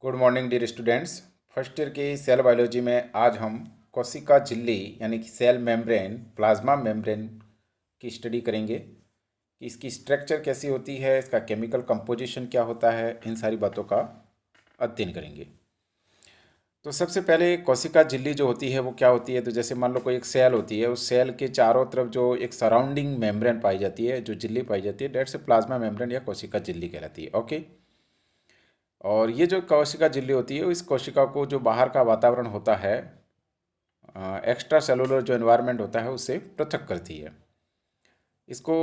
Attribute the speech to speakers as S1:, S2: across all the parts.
S1: Good morning dear students. First year की cell biology में आज हम कोशिका झिल्ली यानी कि सेल मेम्ब्रेन, प्लाज्मा मेम्ब्रेन की स्टडी करेंगे कि इसकी स्ट्रक्चर कैसी होती है, इसका केमिकल कंपोजिशन क्या होता है, इन सारी बातों का अध्ययन करेंगे। तो सबसे पहले कोशिका झिल्ली जो होती है वो क्या होती है, तो जैसे मान लो कोई एक सेल होती है, उस सेल के चारों तरफ जो एक सराउंडिंग मेम्ब्रेन पाई जाती है, जो झिल्ली पाई जाती है, डेट्स प्लाज्मा मेम्ब्रेन या कोशिका झिल्ली कहलाती है। ओके। और ये जो कोशिका झिल्ली होती है, इस कोशिका को जो बाहर का वातावरण होता है, एक्स्ट्रा सेलुलर जो एनवायरनमेंट होता है, उससे पृथक करती है। इसको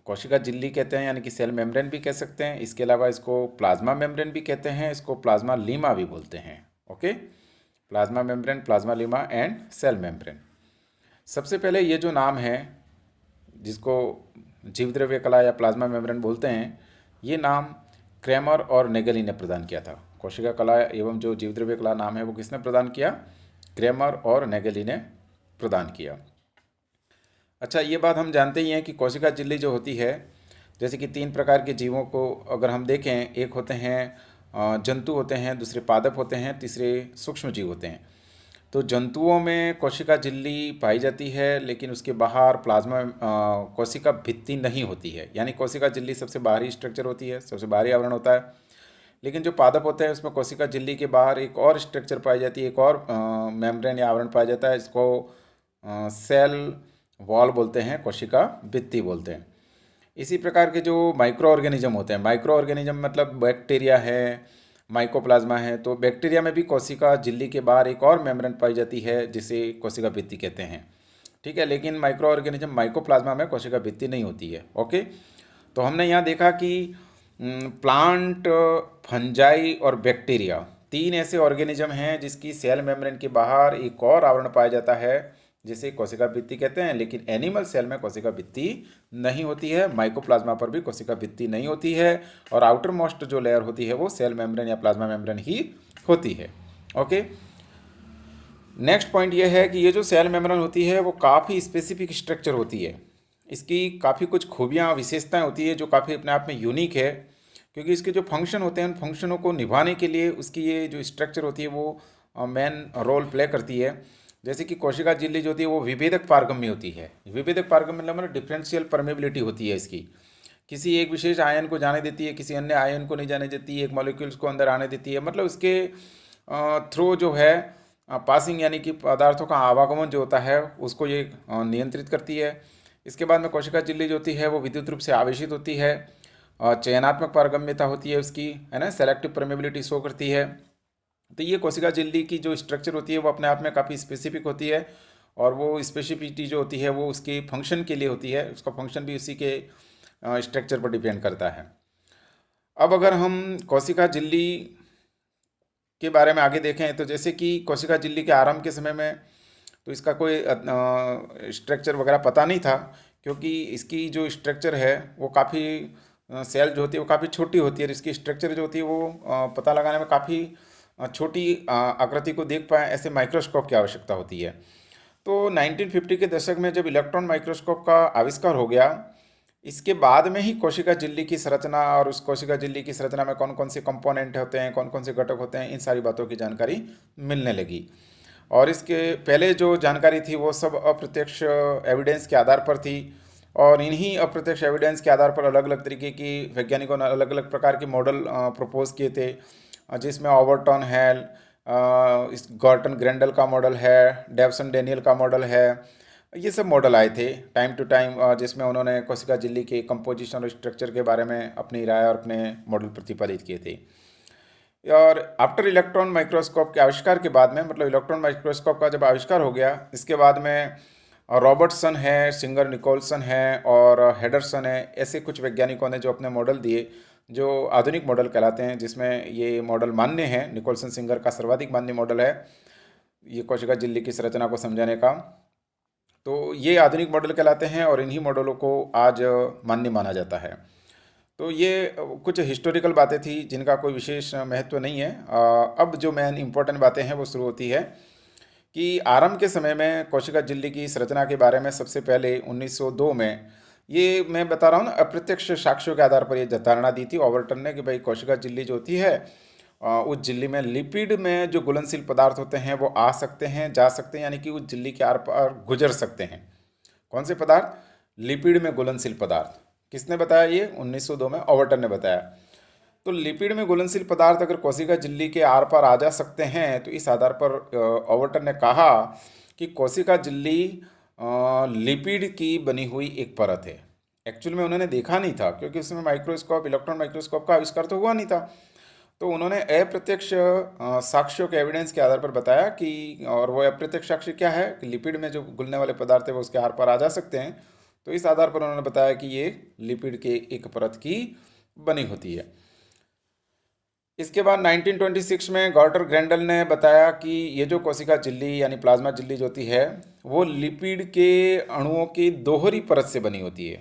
S1: कोशिका झिल्ली कहते हैं, यानी कि सेल मेम्ब्रेन भी कह सकते हैं। इसके अलावा इसको प्लाज्मा मेम्ब्रेन भी कहते हैं, इसको प्लाज्मा लीमा भी बोलते हैं। Okay, plasma membrane, plasma lemma and cell membrane. सबसे पहले ये जो नाम है, जिसको जीवद्रव्य कला या प्लाज्मा मेम्ब्रेन बोलते हैं, ये नाम क्रैमर और नेगेली ने प्रदान किया था। कोशिका कला एवं जो जीवद्रव्य कला नाम है वो किसने प्रदान किया? क्रैमर और नेगेली ने प्रदान किया। अच्छा, ये बात हम जानते ही हैं कि कोशिका झिल्ली जो होती है, जैसे कि 3 प्रकार के जीवों को अगर हम देखें, एक होते हैं जंतु होते हैं, दूसरे पादप होते हैं, तीसरे सूक्ष्म जीव होते हैं। तो जंतुओं में कोशिका झिल्ली पाई जाती है, लेकिन उसके बाहर प्लाज्मा कोशिका भित्ति नहीं होती है, यानी कोशिका झिल्ली सबसे बाहरी स्ट्रक्चर होती है, सबसे बाहरी आवरण होता है। लेकिन जो पादप होते हैं उसमें कोशिका झिल्ली के बाहर एक और स्ट्रक्चर पाई जाती है, एक और मेम्ब्रेन या आवरण पाया जाता है, इसको सेल वॉल बोलते हैं, कोशिका भित्ति बोलते हैं। इसी प्रकार के जो माइक्रो ऑर्गेनिज्म होते हैं, माइक्रो ऑर्गेनिज्म मतलब बैक्टीरिया है, माइकोप्लाज्मा है, तो बैक्टीरिया में भी कोशिका झिल्ली के बाहर एक और मेम्ब्रेन पाई जाती है, जिसे कोशिका भित्ति कहते हैं। ठीक है, लेकिन माइक्रो ऑर्गेनिज्म माइकोप्लाज्मा में कोशिका भित्ति नहीं होती है। ओके, तो हमने यहाँ देखा कि प्लांट, फंजाई और बैक्टीरिया, 3 ऐसे ऑर्गेनिज्म हैं जिसकी सेल मेम्ब्रेन के बाहर एक और आवरण पाया जाता है, जिसे कोशिका भित्ति कहते हैं। लेकिन एनिमल सेल में कोशिका भित्ति नहीं होती है, माइकोप्लाज्मा पर भी कोशिका भित्ति नहीं होती है, और आउटर मोस्ट जो लेयर होती है वो सेल मेम्ब्रेन या प्लाज्मा मेम्ब्रेन ही होती है। ओके, नेक्स्ट पॉइंट ये है कि ये जो सेल मेम्ब्रेन होती है वो काफ़ी स्पेसिफिक स्ट्रक्चर होती है। इसकी काफ़ी कुछ खूबियाँ, विशेषताएं होती है जो काफ़ी अपने आप में यूनिक है, क्योंकि इसके जो फंक्शन होते हैं उन फंक्शनों को निभाने के लिए उसकी ये जो स्ट्रक्चर होती है वो मेन रोल प्ले करती है। जैसे कि कोशिका झिल्ली जो होती है वो विभेदक पारगम्य होती है। विभेदक पारगम्य मतलब डिफरेंशियल परमेबिलिटी होती है इसकी, किसी एक विशेष आयन को जाने देती है, किसी अन्य आयन को नहीं जाने देती है, एक मॉलिक्यूल्स को अंदर आने देती है। मतलब इसके थ्रू जो है पासिंग, यानी कि पदार्थों का आवागमन जो होता है उसको ये नियंत्रित करती है। इसके बाद में कोशिका झिल्ली जो होती है वो विद्युत रूप से आवेशित होती है, और चयनात्मक पारगम्यता होती है उसकी, है ना, सेलेक्टिव परमेबिलिटी शो करती है। तो ये कोशिका झिल्ली की जो स्ट्रक्चर होती है वो अपने आप में काफ़ी स्पेसिफिक होती है, और वो स्पेसिफिसिटी जो होती है वो उसके फंक्शन के लिए होती है, उसका फंक्शन भी उसी के स्ट्रक्चर पर डिपेंड करता है। अब अगर हम कोशिका झिल्ली के बारे में आगे देखें, तो जैसे कि कोशिका झिल्ली के आरंभ के समय में तो इसका कोई स्ट्रक्चर वगैरह पता नहीं था, क्योंकि इसकी जो स्ट्रक्चर है वो काफ़ी, सेल जो होती है वो काफ़ी छोटी होती है, और इसकी स्ट्रक्चर जो होती है वो पता लगाने में काफ़ी छोटी आकृति को देख पाए ऐसे माइक्रोस्कोप की आवश्यकता होती है। तो 1950 के दशक में जब इलेक्ट्रॉन माइक्रोस्कोप का आविष्कार हो गया, इसके बाद में ही कोशिका झिल्ली की संरचना और उस कोशिका झिल्ली की संरचना में कौन कौन से कंपोनेंट होते हैं, कौन कौन से घटक होते हैं, इन सारी बातों की जानकारी मिलने लगी। और इसके पहले जो जानकारी थी वो सब अप्रत्यक्ष एविडेंस के आधार पर थी, और इन्हीं अप्रत्यक्ष एविडेंस के आधार पर अलग अलग तरीके की वैज्ञानिकों ने अलग अलग प्रकार के मॉडल प्रपोज किए थे, जिसमें ओवरटॉन है, इस गॉर्टन ग्रेंडल का मॉडल है, डेवसन डेनियल का मॉडल है। ये सब मॉडल आए थे टाइम टू टाइम, जिसमें उन्होंने कोशिका झिल्ली के कंपोजिशन और स्ट्रक्चर के बारे में अपनी राय और अपने मॉडल प्रतिपादित किए थे। और आफ्टर इलेक्ट्रॉन माइक्रोस्कोप के आविष्कार के बाद में, मतलब इलेक्ट्रॉन माइक्रोस्कोप का जब आविष्कार हो गया, इसके बाद में रॉबर्टसन है, सिंगर निकोलसन है और हेडरसन है, ऐसे कुछ वैज्ञानिकों ने जो अपने मॉडल दिए, जो आधुनिक मॉडल कहलाते हैं, जिसमें ये मॉडल मान्य है। निकोलसन सिंगर का सर्वाधिक मान्य मॉडल है ये कोशिका झिल्ली की संरचना को समझाने का। तो ये आधुनिक मॉडल कहलाते हैं, और इन्हीं मॉडलों को आज मान्य माना जाता है। तो ये कुछ हिस्टोरिकल बातें थी जिनका कोई विशेष महत्व नहीं है। अब जो मेन इंपॉर्टेंट बातें हैं वो शुरू होती है कि आरंभ के समय में कोशिका झिल्ली की संरचना के बारे में सबसे पहले 1902 में, ये मैं बता रहा हूँ ना, अप्रत्यक्ष साक्ष्यों के आधार पर ये धारणा दी थी ओवरटन ने कि भाई कोशिका झिल्ली जो होती है उस झिल्ली में लिपिड में जो घुलनशील पदार्थ होते हैं वो आ सकते हैं, जा सकते हैं, यानी कि उस झिल्ली के आर पार गुजर सकते हैं। कौन से पदार्थ? लिपिड में घुलनशील पदार्थ। किसने बताया ये? 1902 में ओवर्टन ने बताया। तो लिपिड में घुलनशील पदार्थ अगर कोशिका झिल्ली के आर पार आ जा सकते हैं, तो इस आधार पर ओवर्टन ने कहा कि कोशिका झिल्ली लिपिड की बनी हुई एक परत है। एक्चुअल में उन्होंने देखा नहीं था, क्योंकि उसमें माइक्रोस्कोप, इलेक्ट्रॉन माइक्रोस्कोप का आविष्कार तो हुआ नहीं था। तो उन्होंने अप्रत्यक्ष साक्ष्यों के एविडेंस के आधार पर बताया कि, और वो अप्रत्यक्ष साक्ष्य क्या है कि लिपिड में जो घुलने वाले पदार्थ है वो उसके आर पार आ जा सकते हैं। तो इस आधार पर उन्होंने बताया कि ये लिपिड के एक परत की बनी होती है। इसके बाद 1926 में गॉर्टर ग्रेंडल ने बताया कि ये जो कोशिका झिल्ली यानी प्लाज्मा झिल्ली जो होती है वो लिपिड के अणुओं की दोहरी परत से बनी होती है।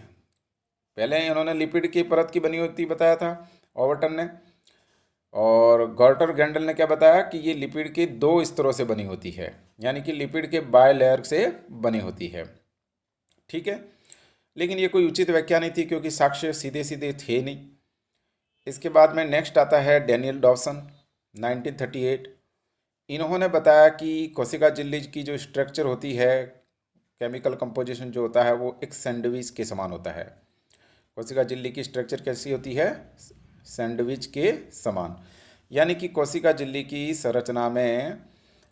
S1: पहले इन्होंने लिपिड की परत की बनी होती बताया था ओवर्टन ने, और गॉर्टर ग्रेंडल ने क्या बताया कि ये लिपिड के दो स्तरों से बनी होती है, यानी कि लिपिड के बाय लेयर से बनी होती है। ठीक है, लेकिन ये कोई उचित व्याख्या नहीं थी, क्योंकि साक्ष्य सीधे सीधे थे नहीं। इसके बाद में नेक्स्ट आता है डैनियल डॉसन, 1938। इन्होंने बताया कि कोशिका झिल्ली की जो स्ट्रक्चर होती है, केमिकल कंपोजिशन जो होता है वो एक सैंडविच के समान होता है। कोशिका झिल्ली की स्ट्रक्चर कैसी होती है? सैंडविच के समान। यानी कि कोशिका झिल्ली की संरचना में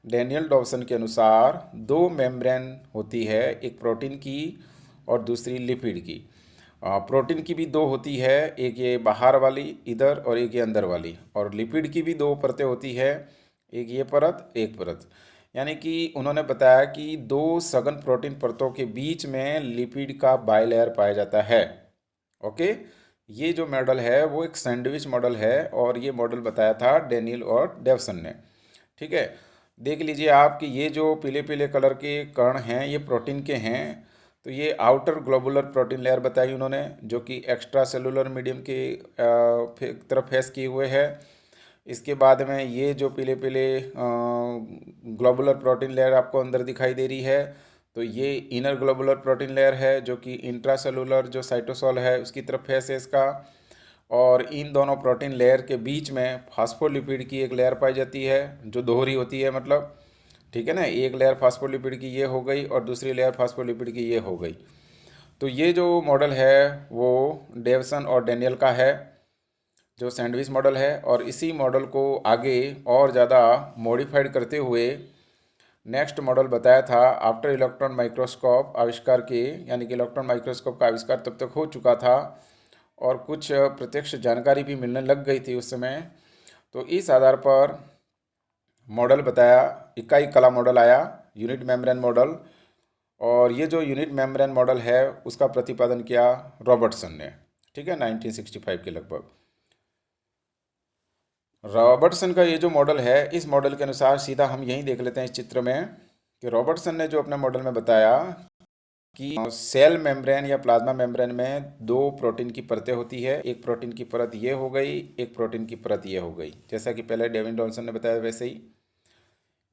S1: डैनियल डॉसन के अनुसार दो मेम्ब्रेन होती है, एक प्रोटीन की और दूसरी लिपिड की। प्रोटीन की भी दो होती है, एक ये बाहर वाली इधर और एक ये अंदर वाली, और लिपिड की भी दो परतें होती है, एक ये परत एक परत। यानी कि उन्होंने बताया कि दो सघन प्रोटीन परतों के बीच में लिपिड का बाइलेयर पाया जाता है। ओके, ये जो मॉडल है वो एक सैंडविच मॉडल है, और ये मॉडल बताया था डेनियल और डेवसन ने। ठीक है, देख लीजिए आप कि ये जो पीले पीले कलर के कण हैं ये प्रोटीन के हैं। तो ये आउटर ग्लोबुलर प्रोटीन लेयर बताई उन्होंने, जो कि एक्स्ट्रा सेलुलर मीडियम के तरफ फेस किए हुए है। इसके बाद में ये जो पीले पीले ग्लोबुलर प्रोटीन लेयर आपको अंदर दिखाई दे रही है, तो ये इनर ग्लोबुलर प्रोटीन लेयर है, जो कि इंट्रासेलुलर जो साइटोसोल है उसकी तरफ फेस है इसका। और इन दोनों प्रोटीन लेयर के बीच में फास्फोलिपिड की एक लेयर पाई जाती है, जो दोहरी होती है मतलब। ठीक है ना, एक लेयर फास्फोलिपिड की ये हो गई और दूसरी लेयर फास्फोलिपिड की ये हो गई। तो ये जो मॉडल है वो डेवसन और डेनियल का है, जो सैंडविच मॉडल है। और इसी मॉडल को आगे और ज़्यादा मॉडिफाइड करते हुए नेक्स्ट मॉडल बताया था आफ्टर इलेक्ट्रॉन माइक्रोस्कोप आविष्कार के, यानी कि इलेक्ट्रॉन माइक्रोस्कोप का आविष्कार तब तक हो चुका था और कुछ प्रत्यक्ष जानकारी भी मिलने लग गई थी उस समय। तो इस आधार पर मॉडल बताया, इकाई कला मॉडल आया, यूनिट मेम्ब्रेन मॉडल। और ये जो यूनिट मेम्ब्रेन मॉडल है उसका प्रतिपादन किया रॉबर्टसन ने। ठीक है, 1965 के लगभग। रॉबर्टसन का ये जो मॉडल है, इस मॉडल के अनुसार सीधा हम यहीं देख लेते हैं इस चित्र में कि रॉबर्टसन ने जो अपने मॉडल में बताया कि सेल मेम्ब्रेन या प्लाज्मा मेम्ब्रेन में दो प्रोटीन की परतें होती है, एक प्रोटीन की परत ये हो गई, एक प्रोटीन की परत ये हो गई, जैसा कि पहले डेविड डॉल्सन ने बताया वैसे ही।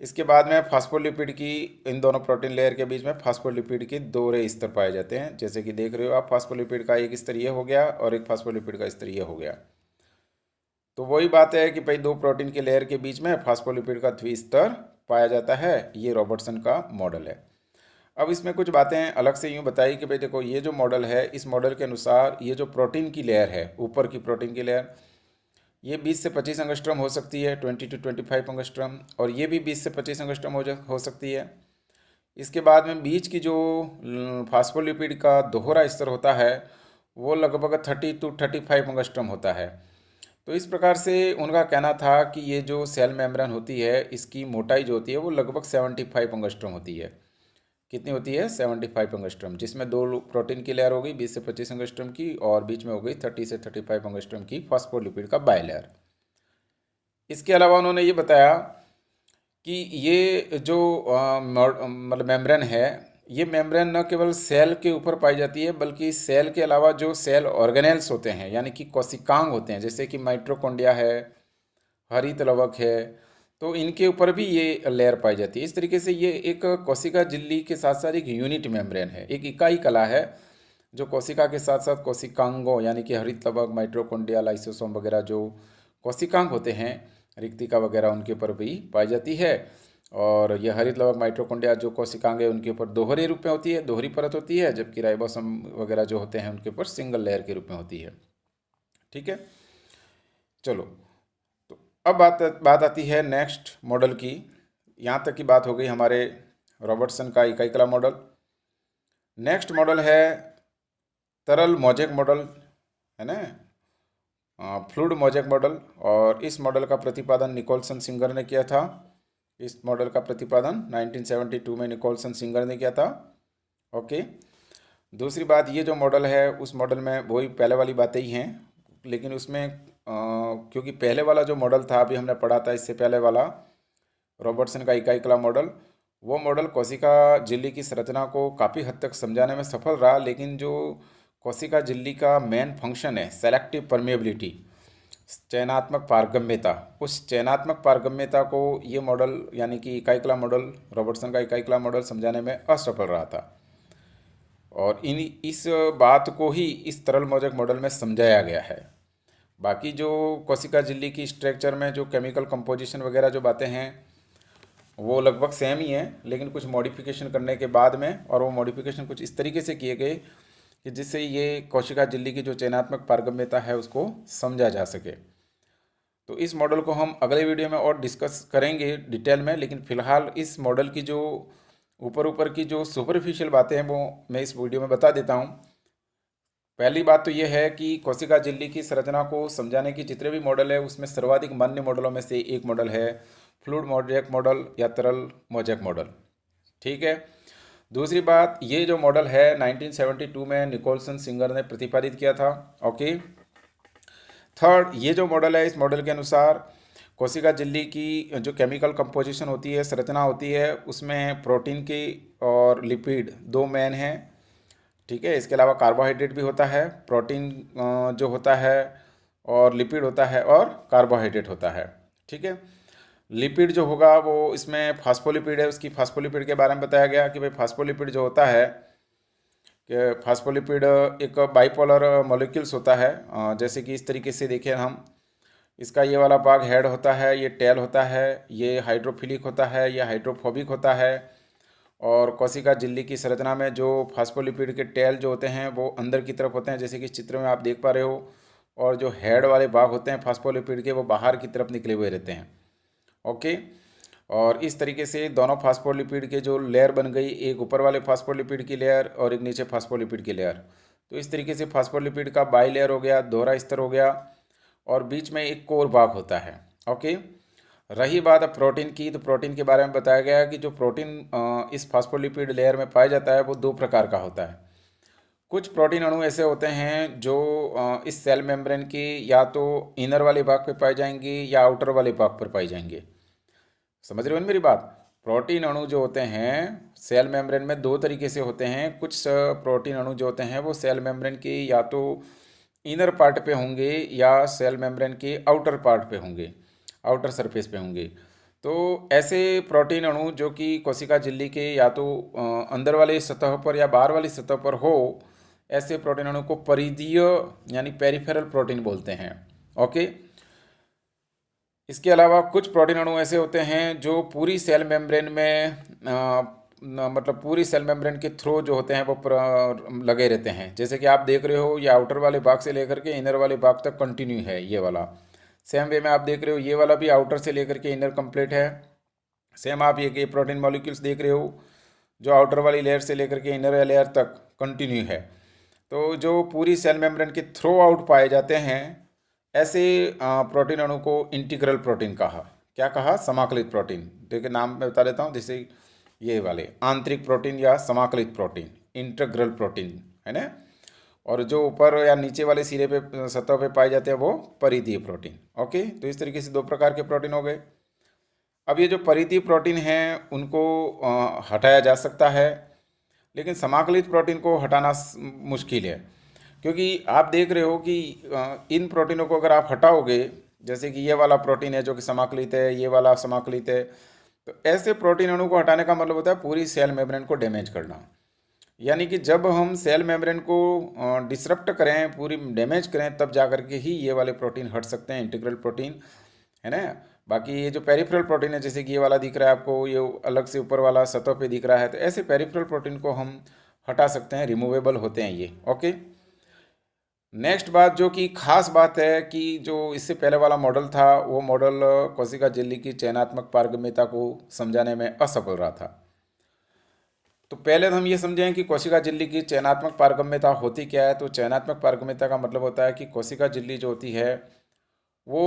S1: इसके बाद में फास्फोलिपिड की, इन दोनों प्रोटीन लेयर के बीच में फास्फोलिपिड के दोहरे स्तर पाए जाते हैं, जैसे कि देख रहे हो आप, फास्फोलिपिड का एक स्तर ये हो गया और एक फास्फोलिपिड का स्तर ये हो गया। तो वही बात है कि भाई दो प्रोटीन के लेयर के बीच में फास्फोलिपिड का द्विस्तर पाया जाता है, ये रॉबर्टसन का मॉडल है। अब इसमें कुछ बातें अलग से यूँ बताई कि भाई देखो, ये जो मॉडल है, इस मॉडल के अनुसार ये जो प्रोटीन की लेयर है, ऊपर की प्रोटीन की लेयर, ये 20 से 25 एंगस्ट्रॉम हो सकती है, 20 to 25 एंगस्ट्रॉम, और ये भी 20 से 25 एंगस्ट्रॉम हो सकती है। इसके बाद में बीच की जो फास्फोलिपिड का दोहरा स्तर होता है वो लगभग 30 to 35 एंगस्ट्रॉम होता है। तो इस प्रकार से उनका कहना था कि ये जो सेल मेम्ब्रेन होती है इसकी मोटाई जो होती है वो लगभग 75 एंगस्ट्रॉम होती है। कितनी होती है? 75 एंगस्ट्रॉम, जिसमें दो प्रोटीन की लेयर हो गई 20 से 25 एंगस्ट्रॉम की, और बीच में हो गई 30 से 35 एंगस्ट्रॉम की फास्फोलिपिड का बाइलेयर। इसके अलावा उन्होंने ये बताया कि ये जो मतलब मेम्ब्रेन है, ये मेम्ब्रेन न केवल सेल के ऊपर पाई जाती है, बल्कि सेल के अलावा जो सेल ऑर्गेनेल्स होते हैं, यानी कि कोशिकांग होते हैं, जैसे कि माइटोकॉन्ड्रिया है, हरित लवक है, तो इनके ऊपर भी ये लेयर पाई जाती है। इस तरीके से ये एक कोशिका झिल्ली के साथ साथ एक यूनिट मेम्ब्रेन है, एक इकाई कला है, जो कोशिका के साथ साथ कोशिकांगों यानी कि हरित लवक, माइटोकॉन्ड्रिया, लाइसोसोम वगैरह जो कोशिकांग होते हैं रिक्तिका वगैरह उनके ऊपर भी पाई जाती है। और यह हरित लवक माइटोकॉन्ड्रिया जो कोशिकांगें उनके ऊपर दोहरे रूप में होती है, दोहरी परत होती है, जबकि राइबोसोम वगैरह जो होते हैं उनके ऊपर सिंगल लेयर के रूप में होती है। ठीक है, चलो तो अब बात आती है नेक्स्ट मॉडल की। यहाँ तक की बात हो गई हमारे रॉबर्टसन का इकाई कला मॉडल। नेक्स्ट मॉडल है तरल मोज़ेक मॉडल, है ना, फ्लूइड मोज़ेक मॉडल। और इस मॉडल का प्रतिपादन निकोलसन सिंगर ने किया था। इस मॉडल का प्रतिपादन 1972 में निकोलसन सिंगर ने किया था। ओके, दूसरी बात, ये जो मॉडल है उस मॉडल में वही पहले वाली बातें ही हैं, लेकिन उसमें क्योंकि पहले वाला जो मॉडल था अभी हमने पढ़ा था इससे पहले वाला रॉबर्टसन का इकाई कला मॉडल, वो मॉडल कोशिका झिल्ली की संरचना को काफ़ी हद तक समझाने में सफल रहा। लेकिन जो कोशिका झिल्ली का मेन फंक्शन है सेलेक्टिव परमेबिलिटी, चयनात्मक पारगम्यता, उस चयनात्मक पारगम्यता को ये मॉडल यानी कि इकाई कला मॉडल, रॉबर्टसन का इकाई कला मॉडल समझाने में असफल रहा था। और इस बात को ही इस तरल मोज़ेक मॉडल में समझाया गया है। बाकी जो कोशिका झिल्ली की स्ट्रक्चर में जो केमिकल कंपोजिशन वगैरह जो बातें हैं वो लगभग सेम ही हैं, लेकिन कुछ मॉडिफिकेशन करने के बाद में, और वो मॉडिफिकेशन कुछ इस तरीके से किए गए कि जिससे ये कोशिका झिल्ली की जो चयनात्मक पारगम्यता है उसको समझा जा सके। तो इस मॉडल को हम अगले वीडियो में और डिस्कस करेंगे डिटेल में, लेकिन फ़िलहाल इस मॉडल की जो ऊपर की जो सुपरफिशियल बातें हैं वो मैं इस वीडियो में बता देता हूँ। पहली बात तो ये है कि कोशिका झिल्ली की संरचना को समझाने की जितने भी मॉडल है उसमें सर्वाधिक मान्य मॉडलों में से एक मॉडल है फ्लूइड मोज़ेक मॉडल या तरल मोज़ेक मॉडल। ठीक है, दूसरी बात, ये जो मॉडल है 1972 में निकोलसन सिंगर ने प्रतिपादित किया था। ओके, थर्ड, ये जो मॉडल है इस मॉडल के अनुसार कोशिका झिल्ली की जो केमिकल कंपोजिशन होती है, संरचना होती है, उसमें प्रोटीन की और लिपिड दो मेन हैं। ठीक है, इसके अलावा कार्बोहाइड्रेट भी होता है, प्रोटीन जो होता है और लिपिड होता है और कार्बोहाइड्रेट होता है। ठीक है, लिपिड जो होगा वो इसमें फास्फोलिपिड है, उसकी फास्फोलिपिड के बारे में बताया गया कि भाई फास्फोलिपिड जो होता है कि फास्फोलिपिड एक बाइपोलर मॉलिक्यूल्स होता है। जैसे कि इस तरीके से देखें हम, इसका ये वाला भाग हेड होता है, ये टेल होता है, ये हाइड्रोफिलिक होता है, ये हाइड्रोफोबिक होता है। और कोशिका झिल्ली की संरचना में जो फास्फोलिपिड के टेल जो होते हैं वो अंदर की तरफ होते हैं, जैसे कि इस चित्र में आप देख पा रहे हो, और जो हेड वाले भाग होते हैं फास्फोलिपिड के वो बाहर की तरफ निकले हुए रहते हैं। ओके, और इस तरीके से दोनों फास्फोलिपिड के जो लेयर बन गई, एक ऊपर वाले फास्फोलिपिड की लेयर और एक नीचे फास्फोलिपिड की लेयर, तो इस तरीके से फास्फोलिपिड का बाई लेयर हो गया, दोहरा स्तर हो गया, और बीच में एक कोर भाग होता है। ओके, रही बात अब प्रोटीन की, तो प्रोटीन के बारे में बताया गया कि जो प्रोटीन इस फास्फोलिपिड लेयर में पाया जाता है वो दो प्रकार का होता है। कुछ प्रोटीन अणु ऐसे होते हैं जो इस सेल मेम्ब्रेन की या तो इनर वाले भाग पर पाए जाएंगे या आउटर वाले भाग पर पाए जाएंगे। समझ रहे हो ना मेरी बात? प्रोटीन अणु जो होते हैं सेल मेम्ब्रेन में दो तरीके से होते हैं। कुछ प्रोटीन अणु जो होते हैं वो सेल मेम्ब्रेन की या तो इनर पार्ट पे होंगे या सेल मेम्ब्रेन के आउटर पार्ट पे होंगे, आउटर सरफेस पे होंगे। तो ऐसे प्रोटीन अणु जो कि कोशिका झिल्ली के या तो अंदर वाली सतह पर या बाहर वाली सतह पर हो, ऐसे प्रोटीन अणु को परिधीय यानी पेरिफेरल प्रोटीन बोलते हैं। ओके, इसके अलावा कुछ प्रोटीन अणु ऐसे होते हैं जो पूरी सेल मेम्ब्रेन में मतलब पूरी सेल मेम्ब्रेन के थ्रू जो होते हैं वो लगे रहते हैं। जैसे कि आप देख रहे हो ये आउटर वाले भाग से लेकर के इनर वाले भाग तक कंटिन्यू है ये वाला। सेम वे में आप देख रहे हो ये वाला भी आउटर से लेकर के इनर कंप्लीट है। सेम आप ये प्रोटीन मॉलिक्यूल्स देख रहे हो जो आउटर वाली लेयर से लेकर के इनर लेयर तक कंटिन्यू है। तो जो पूरी सेल मेम्ब्रेन के थ्रू आउट पाए जाते हैं ऐसे प्रोटीन अणु को इंटीग्रल प्रोटीन कहा। क्या कहा? समाकलित प्रोटीन। देखिए नाम मैं बता देता हूँ, जैसे ये वाले आंतरिक प्रोटीन या समाकलित प्रोटीन, इंटीग्रल प्रोटीन, है ना। और जो ऊपर या नीचे वाले सिरे पे सतह पे पाए जाते हैं वो परिधीय प्रोटीन। ओके, तो इस तरीके से दो प्रकार के प्रोटीन हो गए। अब ये जो परिधीय प्रोटीन हैं उनको हटाया जा सकता है, लेकिन समाकलित प्रोटीन को हटाना मुश्किल है, क्योंकि आप देख रहे हो कि इन प्रोटीनों को अगर आप हटाओगे, जैसे कि ये वाला प्रोटीन है जो कि समाकलित है, ये वाला समाकलित है, तो ऐसे प्रोटीन अणु को हटाने का मतलब होता है पूरी सेल मेम्ब्रेन को डैमेज करना। यानी कि जब हम सेल मेम्ब्रेन को डिसरप्ट करें, पूरी डैमेज करें, तब जा कर के ही ये वाले प्रोटीन हट सकते हैं, इंटीग्रल प्रोटीन, है ना। बाकी ये जो पेरिफेरल प्रोटीन है, जैसे कि ये वाला दिख रहा है आपको, ये अलग से ऊपर वाला सतह पे दिख रहा है, तो ऐसे पेरिफेरल प्रोटीन को हम हटा सकते हैं, रिमूवेबल होते हैं ये। ओके, नेक्स्ट बात जो कि खास बात है कि जो इससे पहले वाला मॉडल था, वो मॉडल कोशिका झिल्ली की चयनात्मक पारगम्यता को समझाने में असफल रहा था। तो पहले तो हम ये समझें कि कोशिका झिल्ली की चयनात्मक पारगम्यता होती क्या है। तो चयनात्मक पारगम्यता का मतलब होता है कि कोशिका झिल्ली जो होती है वो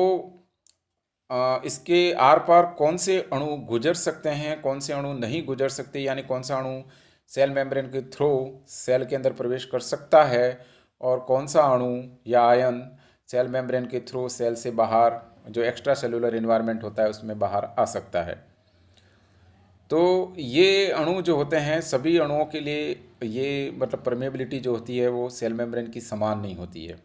S1: इसके आर पार कौन से अणु गुजर सकते हैं, कौन से अणु नहीं गुजर सकते, यानी कौन सा अणु सेल मेम्ब्रेन के थ्रू सेल के अंदर प्रवेश कर सकता है और कौन सा अणु या आयन सेल मेम्ब्रेन के थ्रू सेल से बाहर, जो एक्स्ट्रा सेलुलर इन्वायरमेंट होता है, उसमें बाहर आ सकता है। तो ये अणु जो होते हैं, सभी अणुओं के लिए ये मतलब परमेबिलिटी जो होती है वो सेल मेम्ब्रेन की समान नहीं होती है।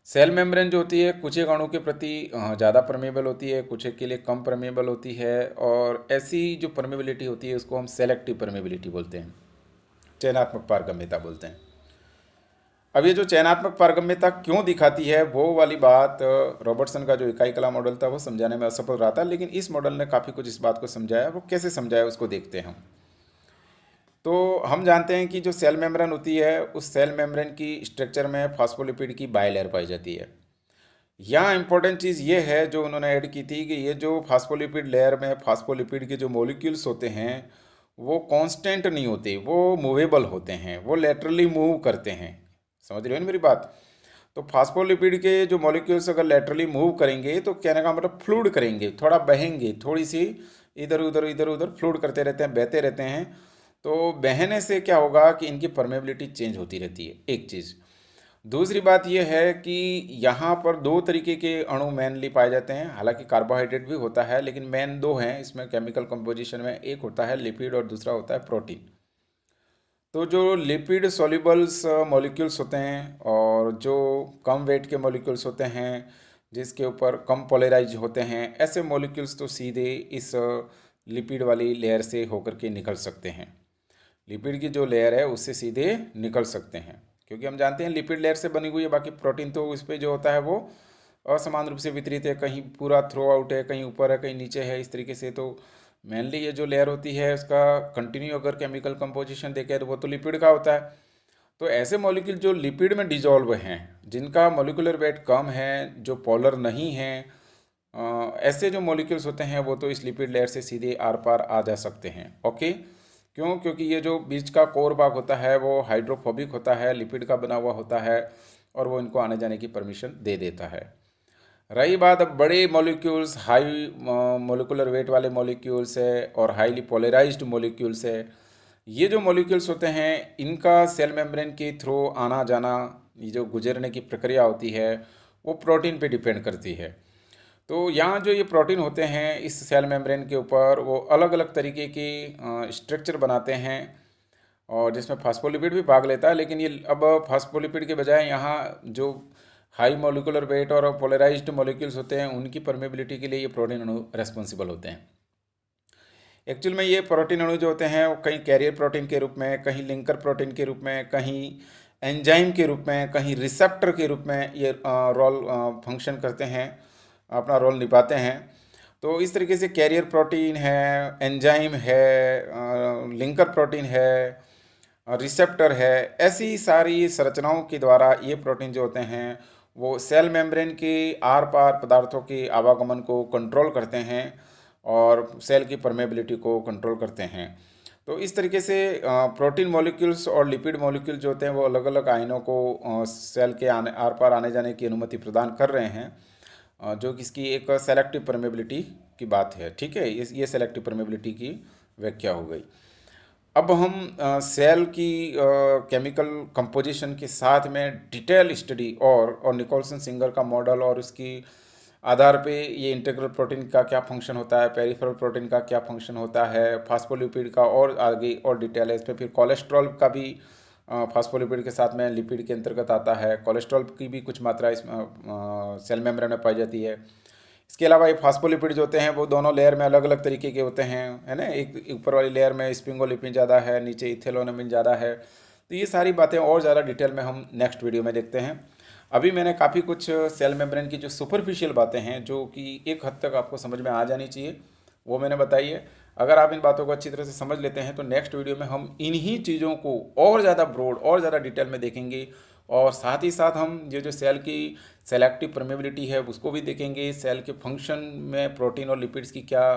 S1: सेल मेम्ब्रेन जो होती है कुछ एक अणु के प्रति ज़्यादा परमेबल होती है, कुछ एक के लिए कम परमेबल होती है, और ऐसी जो परमेबिलिटी होती है उसको हम सेलेक्टिव परमेबिलिटी बोलते हैं, चयनात्मक पारगम्यता बोलते हैं। अब ये जो चयनात्मक पारगम्यता क्यों दिखाती है, वो वाली बात रॉबर्टसन का जो इकाई कला मॉडल था वो समझाने में असफल रहा था, लेकिन इस मॉडल ने काफ़ी कुछ इस बात को समझाया। वो कैसे समझाया उसको देखते हैं हम। तो हम जानते हैं कि जो सेल मेम्ब्रेन होती है, उस सेल मेम्ब्रेन की स्ट्रक्चर में फास्फोलिपिड की बाइलेयर पाई जाती है। यहाँ इंपॉर्टेंट चीज़ ये है जो उन्होंने ऐड की थी कि ये जो फास्फोलिपिड लेयर में फास्फोलिपिड के जो मॉलिक्यूल्स होते हैं वो कांस्टेंट नहीं होते, वो मूवेबल होते हैं, वो लेटरली मूव करते हैं। समझ रहे हो ना मेरी बात। तो फास्फोलिपिड के जो मॉलिक्यूल्स अगर लेटरली मूव करेंगे तो कहने का मतलब फ्लूड करेंगे, थोड़ा बहेंगे, थोड़ी सी इधर उधर फ्लूड करते रहते हैं, बहते रहते हैं। तो बहने से क्या होगा कि इनकी परमेबिलिटी चेंज होती रहती है, एक चीज़। दूसरी बात यह है कि यहाँ पर दो तरीके के अणु मेनली पाए जाते हैं, हालांकि कार्बोहाइड्रेट भी होता है, लेकिन मेन दो हैं इसमें केमिकल कंपोजिशन में। एक होता है लिपिड और दूसरा होता है प्रोटीन। तो जो लिपिड सॉल्युबल्स मॉलिक्यूल्स होते हैं और जो कम वेट के मॉलिक्यूल्स होते हैं, जिसके ऊपर कम पोलराइज होते हैं, ऐसे मॉलिक्यूल्स तो सीधे इस लिपिड वाली लेयर से होकर के निकल सकते हैं। लिपिड की जो लेयर है उससे सीधे निकल सकते हैं, क्योंकि हम जानते हैं लिपिड लेयर से बनी हुई है। बाकी प्रोटीन तो इस पर जो होता है वो असमान रूप से वितरित है, कहीं पूरा थ्रो आउट है, कहीं ऊपर है, कहीं नीचे है, इस तरीके से। तो मेनली ये जो लेयर होती है उसका कंटिन्यू अगर केमिकल कंपोजिशन देखें तो वो तो लिपिड का होता है। तो ऐसे मॉलिक्यूल जो लिपिड में डिजॉल्व हैं, जिनका मॉलिकुलर वेट कम है, जो पोलर नहीं हैं, ऐसे जो मॉलिक्यूल्स होते हैं वो तो इस लिपिड लेयर से सीधे आर पार आ जा सकते हैं। ओके, क्यों? क्योंकि ये जो बीच का कोर भाग होता है वो हाइड्रोफोबिक होता है, लिपिड का बना हुआ होता है, और वो इनको आने जाने की परमिशन दे देता है। रही बात अब बड़े मॉलिक्यूल्स, हाई मोलिकुलर वेट वाले मॉलिक्यूल्स है और हाईली पोलराइज्ड मॉलिक्यूल्स है, ये जो मॉलिक्यूल्स होते हैं इनका सेल मेम्ब्रेन के थ्रू आना जाना, ये जो गुजरने की प्रक्रिया होती है वो प्रोटीन पे डिपेंड करती है। तो यहाँ जो ये प्रोटीन होते हैं इस सेल मेम्ब्रेन के ऊपर, वो अलग अलग तरीके की स्ट्रक्चर बनाते हैं, और जिसमें फास्फोलिपिड भी भाग लेता है। लेकिन ये अब फास्फोलिपिड के बजाय यहाँ जो हाई मोलिकुलर वेट और पोलराइज्ड मॉलिक्यूल्स होते हैं उनकी परमेबिलिटी के लिए ये प्रोटीन अणु रेस्पॉन्सिबल होते हैं। एक्चुअल में ये प्रोटीन अणु जो होते हैं वो कहीं कैरियर प्रोटीन के रूप में, कहीं लिंकर प्रोटीन के रूप में, कहीं एंजाइम के रूप में, कहीं रिसेप्टर के रूप में ये रोल फंक्शन करते हैं, अपना रोल निभाते हैं। तो इस तरीके से कैरियर प्रोटीन है, एंजाइम है, लिंकर प्रोटीन है, रिसेप्टर है, ऐसी सारी संरचनाओं के द्वारा ये प्रोटीन जो होते हैं वो सेल मेम्ब्रेन के आर पार पदार्थों के आवागमन को कंट्रोल करते हैं और सेल की परमेबिलिटी को कंट्रोल करते हैं। तो इस तरीके से प्रोटीन मॉलिक्यूल्स और लिपिड मॉलिक्यूल जो होते हैं वो अलग अलग आयनों को सेल के आने आर पार आने जाने की अनुमति प्रदान कर रहे हैं, जो कि इसकी एक सेलेक्टिव परमेबिलिटी की बात है। ठीक है, ये सेलेक्टिव परमेबिलिटी की व्याख्या हो गई। अब हम सेल की केमिकल कंपोजिशन के साथ में डिटेल स्टडी और निकोलसन सिंगर का मॉडल और उसकी आधार पे ये इंटीग्रल प्रोटीन का क्या फंक्शन होता है, पेरिफेरल प्रोटीन का क्या फंक्शन होता है, फास्फोलिपिड का और आगे और डिटेल है इस पर। फिर कोलेस्ट्रॉल का भी फास्फोलिपिड के साथ में लिपिड के अंतर्गत आता है। कोलेस्ट्रॉल की भी कुछ मात्रा इस सेल मेम्ब्रेन में पाई जाती है। इसके अलावा ये फास्फोलिपिड जो होते हैं वो दोनों लेयर में अलग अलग तरीके के होते हैं, है ना। एक ऊपर वाली लेयर में स्पिंगोलिपिन ज़्यादा है, नीचे इथेलोनमिन ज़्यादा है। तो ये सारी बातें और ज़्यादा डिटेल में हम नेक्स्ट वीडियो में देखते हैं। अभी मैंने काफ़ी कुछ सेल मेम्ब्रेन की जो सुपरफिशियल बातें हैं जो कि एक हद तक आपको समझ में आ जानी चाहिए वो मैंने बताई है। अगर आप इन बातों को अच्छी तरह से समझ लेते हैं तो नेक्स्ट वीडियो में हम इन्हीं चीज़ों को और ज़्यादा ब्रॉड और ज़्यादा डिटेल में देखेंगे, और साथ ही साथ हम ये जो सेल की सेलेक्टिव परमेबिलिटी है उसको भी देखेंगे, सेल के फंक्शन में प्रोटीन और लिपिड्स की क्या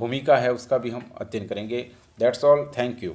S1: भूमिका है उसका भी हम अध्ययन करेंगे। That's all, thank you.